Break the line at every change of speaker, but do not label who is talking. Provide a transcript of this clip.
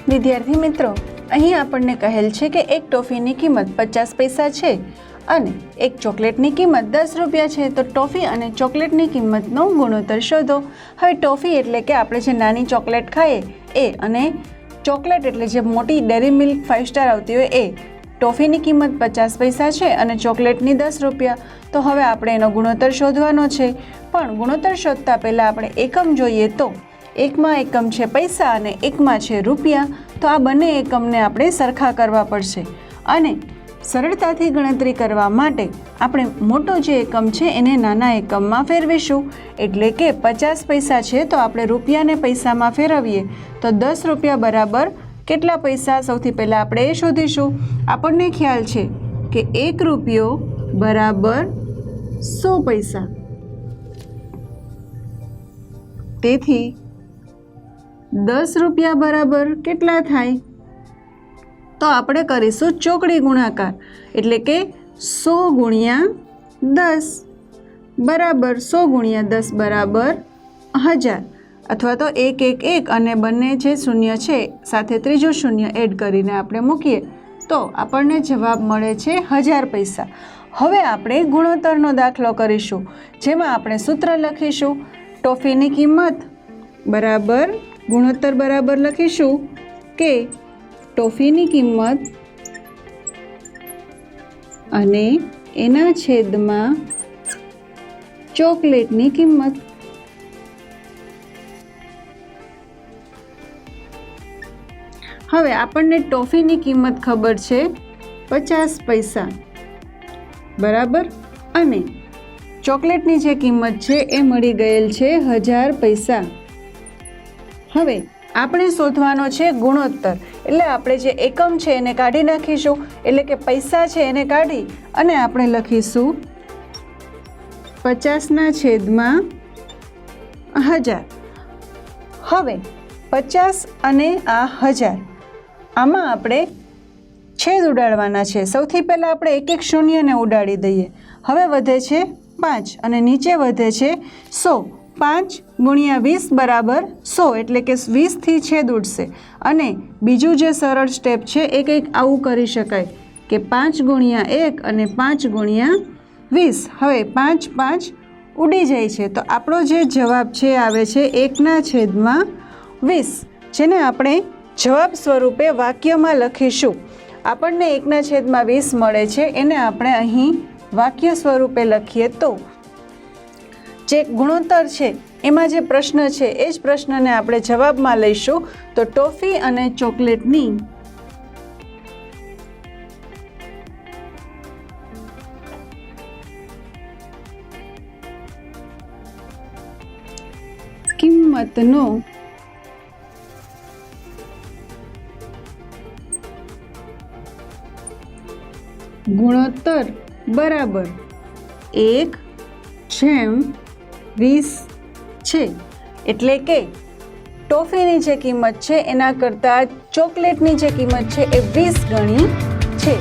વિદ્યાર્થી મિત્રો, અહીં આપણને કહેલ છે કે એક ટોફીની કિંમત 50 પૈસા છે અને એક ચોકલેટની કિંમત 10 રૂપિયા છે. તો ટોફી અને ચોકલેટની કિંમતનો ગુણોત્તર શોધો. હવે ટોફી એટલે કે આપણે જે નાની ચોકલેટ ખાઈએ એ, અને ચોકલેટ એટલે જે મોટી ડેરી મિલ્ક 5 સ્ટાર આવતી હોય એ. ટોફીની કિંમત 50 પૈસા છે અને ચોકલેટની 10 રૂપિયા. તો હવે આપણે એનો ગુણોત્તર શોધવાનો છે, પણ ગુણોત્તર શોધતા પહેલાં આપણે એકમ જોઈએ. તો એકમાં એકમ છે પૈસા અને એકમાં છે રૂપિયા. તો આ બંને એકમને આપણે સરખા કરવા પડશે અને સરળતાથી ગણતરી કરવા માટે આપણે મોટો જે એકમ છે એને નાના એકમમાં ફેરવીશું. એટલે કે 50 પૈસા છે તો આપણે રૂપિયાને પૈસામાં ફેરવીએ તો 10 રૂપિયા બરાબર કેટલા પૈસા? સૌથી પહેલાં આપણે એ શોધીશું. આપણને ખ્યાલ છે કે 1 રૂપિયો બરાબર 100 પૈસા. તેથી 10 રૂપિયા બરાબર કેટલા થાય? તો આપણે કરીશું ચોકડી ગુણાકાર. એટલે કે 100 ગુણ્યા 10 બરાબર 100 ગુણ્યા 10 બરાબર 1000, અથવા તો 1 1 1 અને બંને જે શૂન્ય છે સાથે ત્રીજું શૂન્ય એડ કરીને આપણે મૂકીએ તો આપણને જવાબ મળે છે 1000 પૈસા. હવે આપણે ગુણોત્તરનો દાખલો કરીશું, જેમાં આપણે સૂત્ર લખીશું. ટોફીની કિંમત બરાબર ગુણોત્તર બરાબર લખીશું કે ટોફીની કિંમત અને એના છેદમાં ચોકલેટની કિંમત. હવે આપણને ટોફીની કિંમત ખબર છે 50 પૈસા બરાબર, અને ચોકલેટની જે કિંમત છે એ મળી ગયેલ છે 1000 પૈસા. હવે આપણે શોધવાનો છે ગુણોત્તર. એટલે આપણે જે એકમ છે એને કાઢી નાખીશું. એટલે કે પૈસા છે એને કાઢી અને આપણે લખીશું 50ના છેદમાં 1000. હવે 50 અને આ 1000 આમાં આપણે છેદ ઉડાડવાના છે. સૌથી પહેલાં આપણે એક એક શૂન્યને ઉડાડી દઈએ. હવે વધે છે 5 અને નીચે વધે છે 100. 5 ગુણ્યા 20 બરાબર 100, એટલે કે 20થી છેદ ઉડશે. અને બીજું જે સરળ સ્ટેપ છે એ કંઈક આવું કરી શકાય કે 5 ગુણ્યા 1 અને 5 ગુણ્યા 20. હવે 5 5 ઉડી જાય છે તો આપણો જે જવાબ છે આવે છે 1ના છેદમાં 20, જેને આપણે જવાબ સ્વરૂપે વાક્યમાં લખીશું. આપણને 1ના છેદમાં 20 મળે છે, એને આપણે અહીં વાક્ય સ્વરૂપે લખીએ તો જે ગુણોત્તર છે એમાં જે પ્રશ્ન છે એ જ પ્રશ્નને આપણે જવાબમાં લઈશું. તો ટોફી અને ચોકલેટની કિંમતનો ગુણોત્તર બરાબર 1/20 છે. એટલે કે ટોફીની જે કિંમત છે એના કરતાં ચોકલેટની જે કિંમત છે એ 20 ગણી છે.